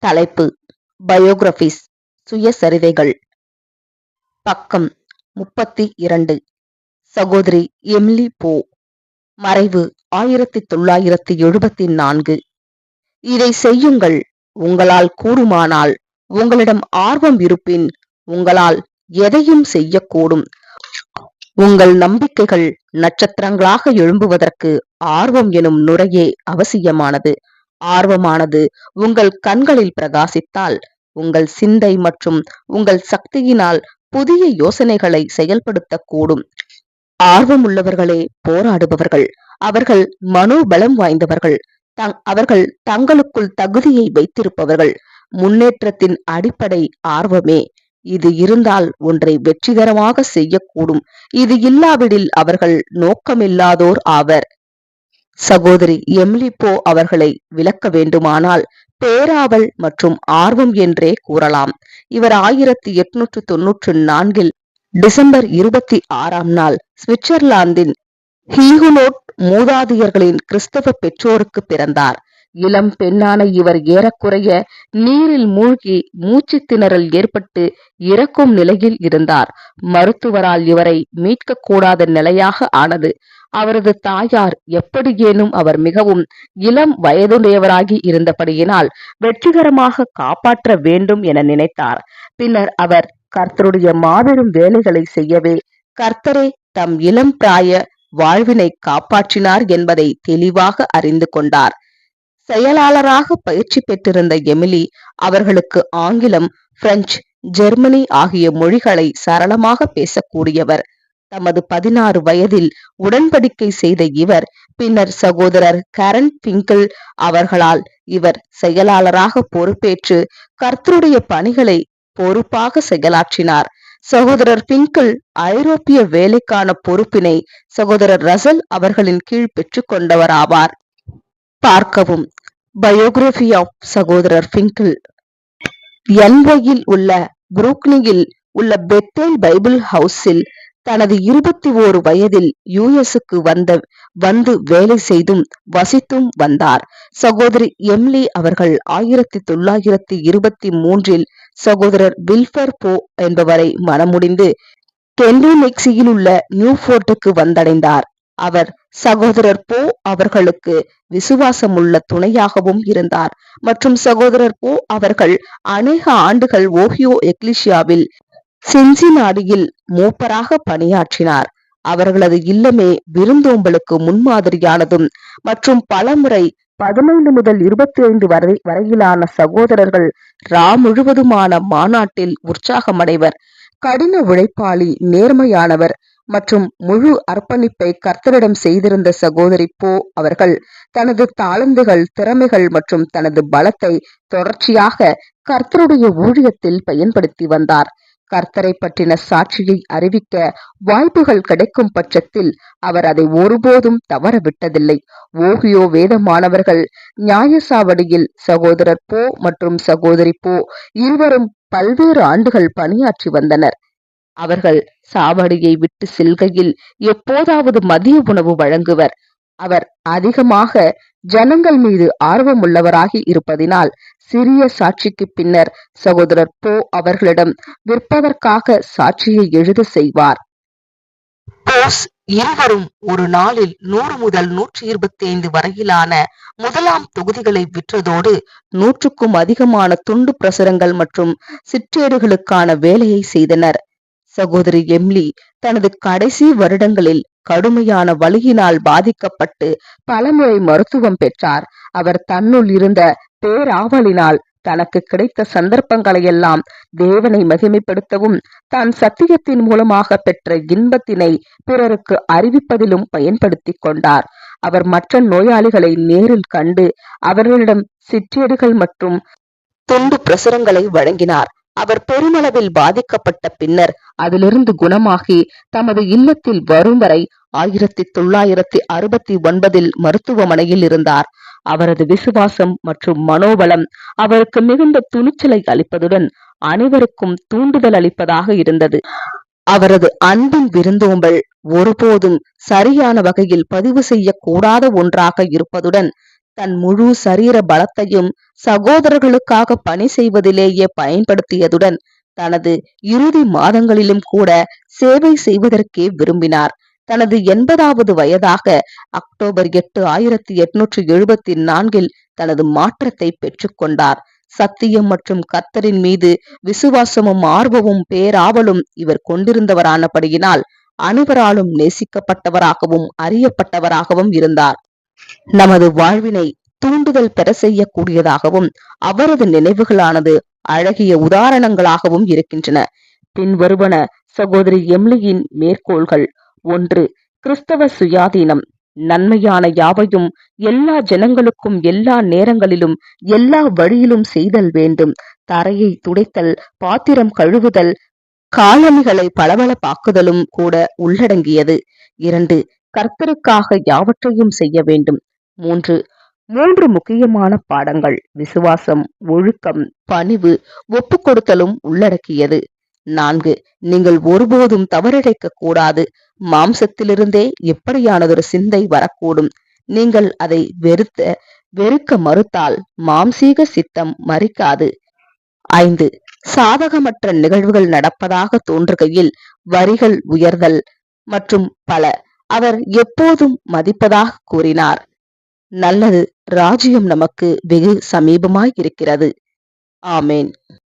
தலைப்பு பயோகிராபிஸ் சுயசரிதைகள். பக்கம் 32. சகோதரி எமிலி போ. மறைவு 1974. இதை செய்யுங்கள். உங்களால் கூடுமானால், உங்களிடம் ஆர்வம் இருப்பின் உங்களால் எதையும் செய்யக்கூடும். உங்கள் நம்பிக்கைகள் நட்சத்திரங்களாக எழும்புவதற்கு ஆர்வம் எனும் நுரையே அவசியமானது. ஆர்வமானது உங்கள் கண்களில் பிரகாசித்தால், உங்கள் சிந்தை மற்றும் உங்கள் சக்தியினால் புதிய யோசனைகளை செயல்படுத்தக்கூடும். ஆர்வமுள்ளவர்களே போராடுபவர்கள். அவர்கள் மனோபலம் வாய்ந்தவர்கள். அவர்கள் தங்களுக்குள் தகுதியை வைத்திருப்பவர்கள். முன்னேற்றத்தின் அடிப்படை ஆர்வமே. இது இருந்தால் ஒன்றை வெற்றிகரமாக செய்யக்கூடும். இது இல்லாவிடில் அவர்கள் நோக்கமில்லாதோர் ஆவர். சகோதரி எமிலி போ அவர்களை விளக்க வேண்டுமானால் பேராவல் மற்றும் ஆர்வம் என்றே கூறலாம். இவர் 1894 டிசம்பர் 26 சுவிட்சர்லாந்தின் ஹீகுனோட் மூதாதையர்களின் கிறிஸ்தவ பெற்றோருக்கு பிறந்தார். இளம் பெண்ணான இவர் ஏறக்குறைய நீரில் மூழ்கி மூச்சு திணறல் ஏற்பட்டு இறக்கும் நிலையில் இருந்தார். மருத்துவரால் இவரை மீட்கக்கூடாத நிலையாக ஆனது. அவரது தாயார் எப்படியேனும் அவர் மிகவும் இளம் வயதுடையவராகி இருந்தபடியினால் வெற்றிகரமாக காப்பாற்ற வேண்டும் என நினைத்தார். பின்னர் அவர் கர்த்தருடைய மாபெரும் வேலைகளை செய்யவே கர்த்தரே தம் இளம் பிராய வாழ்வினை காப்பாற்றினார் என்பதை தெளிவாக அறிந்து கொண்டார். செயலாளராக பயிற்சி பெற்றிருந்த எமிலி அவர்களுக்கு ஆங்கிலம், பிரெஞ்சு, ஜெர்மனி ஆகிய மொழிகளை சரளமாக பேசக்கூடியவர். தமது 16 வயதில் உடன்படிக்கை செய்த இவர் பின்னர் சகோதரர் கரன் பிங்கிள் அவர்களால் இவர் செயலாளராக பொறுப்பேற்று கர்த்தருடைய பணிகளை பொறுப்பாக செயலாற்றினார். சகோதரர் பிங்கிள் ஐரோப்பிய வேலைக்கான பொறுப்பினை சகோதரர் ரசல் அவர்களின் கீழ் பெற்றுக் கொண்டவராவார். பார்க்கவும் பயோகிராபி ஆஃப் சகோதரர் பிங்கிள். NYயில் உள்ள புரூக்ளினில் உள்ள பெத்தேல் பைபிள் ஹவுஸில் தனது 21 வயதில் US-க்கு வந்து வேலை செய்தும் வசித்தும் வந்தார். சகோதரி எமிலி அவர்கள் 1923 சகோதரர் வில்பர் போ என்பவரை மணமுடிந்து கென்டனெக்சியில் உள்ள நியூபோர்ட்டுக்கு வந்தடைந்தார். அவர் சகோதரர் போ அவர்களுக்கு விசுவாசமுள்ள துணையாகவும் இருந்தார் மற்றும் சகோதரர் போ அவர்கள் அநேக ஆண்டுகள் ஓஹியோ எக்லிசியாவில் சின்சினாடியில் மூப்பராக பணியாற்றினார். அவர்களது இல்லமே விருந்தோம்பலுக்கு முன்மாதிரியானதும் மற்றும் பலமுறை 15 முதல் 25 வரையிலான சகோதரர்கள் முழுவதுமான மாநாட்டில் உற்சாகமடைவர். கடின உழைப்பாளி, நேர்மையானவர் மற்றும் முழு அர்ப்பணிப்பை கர்த்தரிடம் செய்திருந்த சகோதரி போ அவர்கள் தனது தாளந்துகள், திறமைகள் மற்றும் தனது பலத்தை தொடர்ச்சியாக கர்த்தருடைய ஊழியத்தில் பயன்படுத்தி வந்தார். கர்த்தரை பற்றின சாட்சியை அறிவிக்க வாய்ப்புகள் கிடைக்கும் பட்சத்தில் அவர் அதை ஒருபோதும் தவறவிட்டதில்லை. ஓஹியோ வேத மாணவர்கள் நியாயசாவடியில் சகோதரர் போ மற்றும் சகோதரி போ இருவரும் பல்வேறு ஆண்டுகள் பணியாற்றி வந்தனர். அவர்கள் சாவடியை விட்டு செல்கையில் எப்போதாவது மதிய உணவு வழங்குவர். அவர் அதிகமாக ஜனங்கள் மீது ஆர்வமுள்ளவராகி இருப்பதினால் சிறிய சாட்சிக்கு பின்னர் சகோதரர் போ அவர்களிடம் விற்பதற்காக சாட்சியை எழுத செய்வார். போஸ் இருவரும் ஒரு நாளில் 100 முதல் 125 வரையிலான முதலாம் தொகுதிகளை விற்றதோடு 100க்கும் அதிகமான துண்டு பிரசுரங்கள் மற்றும் சிற்றேடுகளுக்கான வேலையை செய்தனர். சகோதரி எமிலி தனது கடைசி வருடங்களில் கடுமையான வலியினால் பாதிக்கப்பட்டு பலமுறை மருத்துவம் பெற்றார். அவர் தன்னுள் இருந்த பேராவலினால் தனக்கு கிடைத்த சந்தர்ப்பங்களையெல்லாம் தேவனை மகிமைப்படுத்தவும் தான் சத்தியத்தின் மூலமாக பெற்ற இன்பத்தினை பிறருக்கு அறிவிப்பதிலும் பயன்படுத்தி கொண்டார். அவர் மற்ற நோயாளிகளை நேரில் கண்டு அவர்களிடம் சிற்றேடுகள் மற்றும் துண்டு பிரசுரங்களை வழங்கினார். அவர் பெருமளவில் பாதிக்கப்பட்ட பின்னர் அதிலிருந்து குணமாகி தமது இல்லத்தில் வரும் வரை 1969 மருத்துவமனையில் இருந்தார். அவரது விசுவாசம் மற்றும் மனோபலம் அவருக்கு மிகுந்த துணிச்சலை அளிப்பதுடன் அனைவருக்கும் தூண்டுதல் அளிப்பதாக இருந்தது. அவரது அன்பின் விருந்தோம்பல் ஒருபோதும் சரியான வகையில் பதிவு செய்யக்கூடாத ஒன்றாக இருப்பதுடன் தன் முழு சரீர பலத்தையும் சகோதரர்களுக்காக பணி செய்வதிலேயே பயன்படுத்தியதுடன் தனது இறுதி மாதங்களிலும் கூட சேவை செய்வதற்கே விரும்பினார். தனது 80வது வயதாக அக்டோபர் 8, 1874 தனது மாற்றத்தை பெற்றுக்கொண்டார். சத்தியம் மற்றும் கர்த்தரின் மீது விசுவாசமும் ஆர்வமும் பேராவலும் இவர் கொண்டிருந்தவரானபடியினால் அனைவராலும் நேசிக்கப்பட்டவராகவும் அறியப்பட்டவராகவும் இருந்தார். நமது வாழ்வினை தூண்டுதல் பெற செய்யக்கூடியதாகவும் அவரது நினைவுகளானது அழகிய உதாரணங்களாகவும் இருக்கின்றன. பின்வருவன சகோதரி எம்லியின் மேற்கோள்கள். 1. கிறிஸ்தவ சுயாதீனம். நன்மையான யாவையும் எல்லா ஜனங்களுக்கும் எல்லா நேரங்களிலும் எல்லா வழியிலும் செய்தல் வேண்டும். தரையை துடைத்தல், பாத்திரம் கழுவுதல், காலணிகளை பளபளப்பாக்குதலும் கூட உள்ளடங்கியது. 2. கர்த்தருக்காக யாவற்றையும் செய்ய வேண்டும். 3 முக்கியமான பாடங்கள் விசுவாசம், ஒழுக்கம், பணிவு, ஒப்புக்கொடுத்தலும் உள்ளடக்கியது. 4. நீங்கள் ஒருபோதும் தவறிழைக்க கூடாது. மாம்சத்திலிருந்தே எப்படியானதொரு சிந்தை வரக்கூடும். நீங்கள் அதை வெறுக்க மறுத்தால் மாம்சீக சித்தம் மரிக்காது. 5. சாதகமற்ற நிகழ்வுகள் நடப்பதாக தோன்றுகையில் வரிகள் உயர்தல் மற்றும் பல அவர் எப்போதும் மதிப்பதாக கூறினார். நல்லது, ராஜ்யம் நமக்கு வெகு சமீபமாய் இருக்கிறது. ஆமேன்.